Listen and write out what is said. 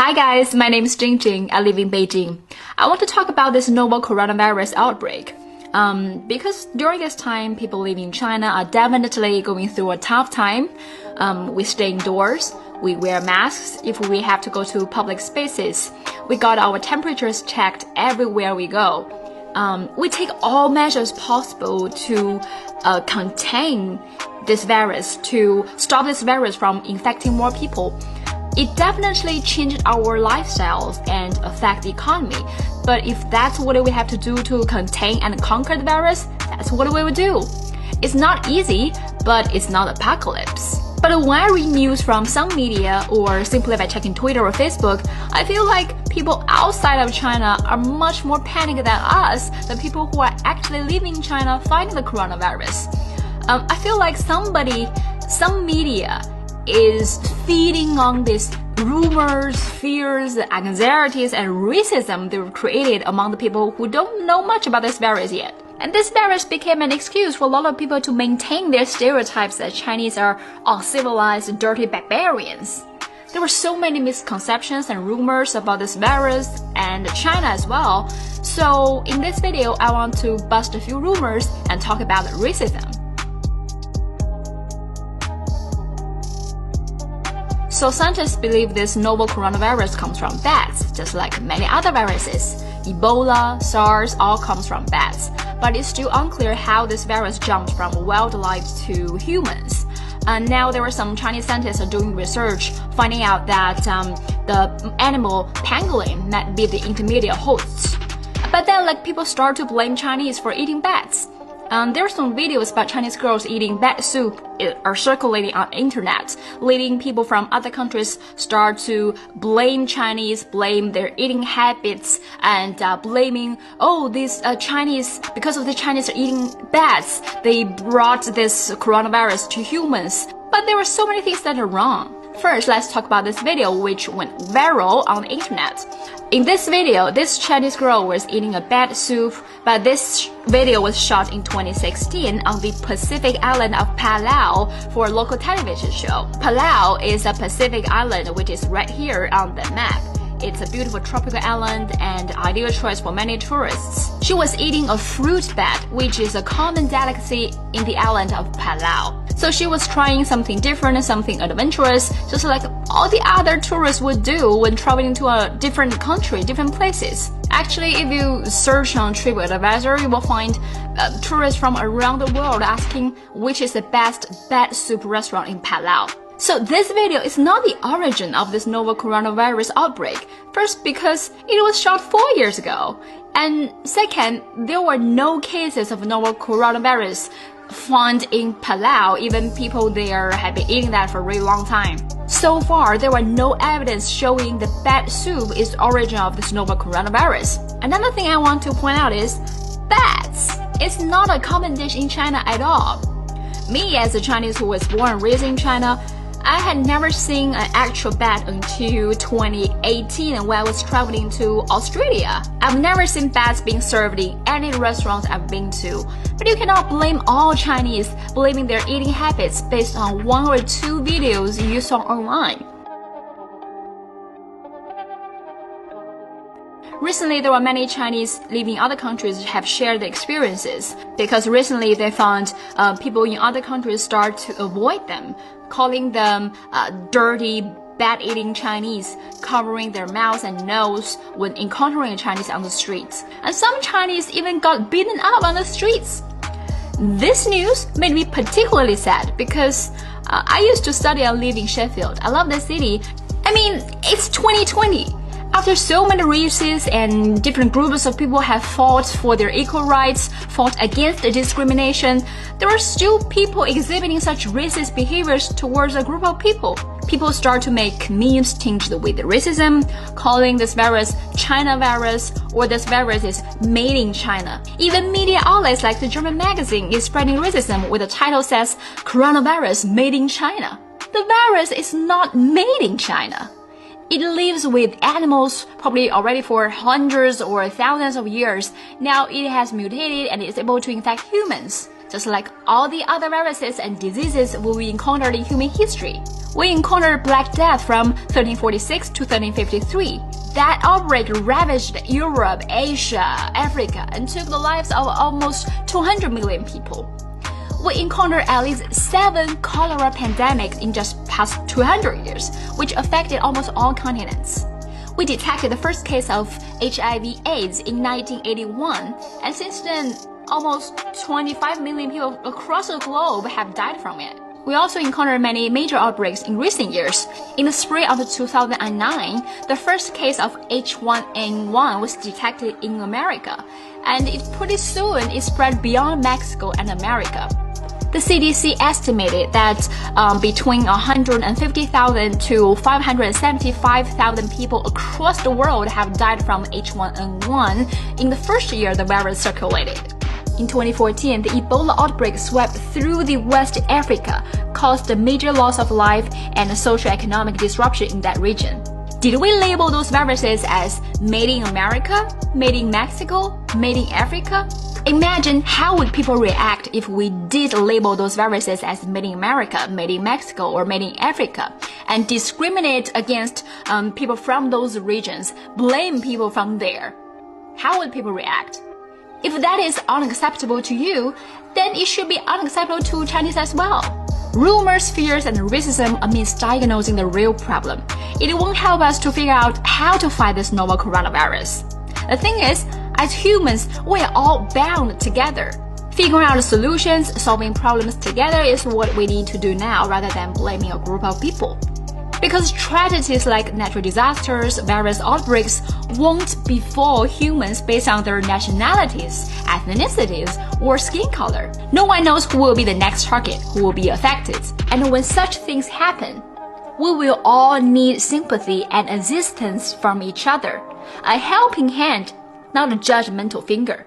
Hi guys, my name is Jingjing. I live in Beijing. I want to talk about this novel coronavirus outbreak. Because during this time, people living in China are definitely going through a tough time. We stay indoors. We wear masks if we have to go to public spaces. We got our temperatures checked everywhere we go. We take all measures possible to contain this virus, to stop this virus from infecting more people. It definitely changed our lifestyles and affect the economy. But if that's what we have to do to contain and conquer the virus, that's what we will do. It's not easy, but it's not apocalypse. But when I read news from some media or simply by checking Twitter or Facebook, I feel like people outside of China are much more panicked than us, the people who are actually living in China fighting the coronavirus. I feel like some media is feeding on these rumors, fears, anxieties, and racism they've created among the people who don't know much about this virus yet. And this virus became an excuse for a lot of people to maintain their stereotypes that Chinese are uncivilized, dirty barbarians. There were so many misconceptions and rumors about this virus and China as well. So in this video, I want to bust a few rumors and talk about racism. So scientists believe this novel coronavirus comes from bats, just like many other viruses. Ebola, SARS, all comes from bats. But it's still unclear how this virus jumped from wildlife to humans. And now there are some Chinese scientists doing research, finding out that the animal pangolin might be the intermediate host. But then people start to blame Chinese for eating bats. There are some videos about Chinese girls eating bat soup are circulating on the internet, leading people from other countries start to blame Chinese, blame their eating habits, and blaming, these Chinese, because of the Chinese are eating bats, they brought this coronavirus to humans. But there were so many things that are wrong. First, let's talk about this video which went viral on the internet. In this video, this Chinese girl was eating a bat soup, but this video was shot in 2016 on the Pacific island of Palau for a local television show. Palau is a Pacific island which is right here on the map. It's a beautiful tropical island and ideal choice for many tourists. She was eating a fruit bat, which is a common delicacy in the island of Palau. So she was trying something different, something adventurous, just like all the other tourists would do when traveling to a different country, different places. Actually, if you search on TripAdvisor, you will find tourists from around the world asking which is the best bat soup restaurant in Palau. So this video is not the origin of this novel coronavirus outbreak. First, because it was shot 4 years ago. And second, there were no cases of novel coronavirus found in Palau. Even people there have been eating that for a really long time. So far, there were no evidence showing the bat soup is the origin of this novel coronavirus. Another thing I want to point out is bats. It's not a common dish in China at all. Me, as a Chinese who was born and raised in China, I had never seen an actual bat until 2018 when I was traveling to Australia. I've never seen bats being served in any restaurants I've been to. But you cannot blame all Chinese blaming their eating habits based on 1 or 2 videos you saw online. Recently, there were many Chinese living in other countries have shared their experiences because recently they found people in other countries start to avoid them, calling them dirty, bat-eating Chinese, covering their mouths and nose when encountering Chinese on the streets. And some Chinese even got beaten up on the streets. This news made me particularly sad because I used to study and live in Sheffield. I love the city. I mean, it's 2020. After so many races and different groups of people have fought for their equal rights, fought against discrimination, there are still people exhibiting such racist behaviors towards a group of people. People start to make memes tinged with racism, calling this virus China virus, or this virus is made in China. Even media outlets like the German magazine is spreading racism with the title says coronavirus made in China. The virus is not made in China. It lives with animals probably already for hundreds or thousands of years. Now it has mutated and is able to infect humans. just like all the other viruses and diseases we encountered in human history. We encountered Black Death from 1346 to 1353. That outbreak ravaged Europe, Asia, Africa, and took the lives of almost 200 million people. We encountered at least 7 cholera pandemics in just past 200 years, which affected almost all continents. We detected the first case of HIV/AIDS in 1981, and since then, almost 25 million people across the globe have died from it. We also encountered many major outbreaks in recent years. In the spring of 2009, the first case of H1N1 was detected in America, and pretty soon it spread beyond Mexico and America. The CDC estimated that between 150,000 to 575,000 people across the world have died from H1N1 in the first year the virus circulated. In 2014, the Ebola outbreak swept through the West Africa, caused a major loss of life and a socio-economic disruption in that region. Did we label those viruses as made in America, made in Mexico, made in Africa? Imagine how would people react if we did label those viruses as made in America, made in Mexico, or made in Africa, and discriminate against people from those regions, blame people from there. How would people react? If that is unacceptable to you, then it should be unacceptable to Chinese as well. Rumors, fears, and racism are misdiagnosing the real problem. It won't help us to figure out how to fight this novel coronavirus. The thing is, as humans, we are all bound together. Figuring out solutions, solving problems together is what we need to do now rather than blaming a group of people. Because tragedies like natural disasters, virus outbreaks won't befall humans based on their nationalities, ethnicities, or skin color. No one knows who will be the next target, who will be affected. And when such things happen, we will all need sympathy and assistance from each other. A helping hand, not a judgmental finger.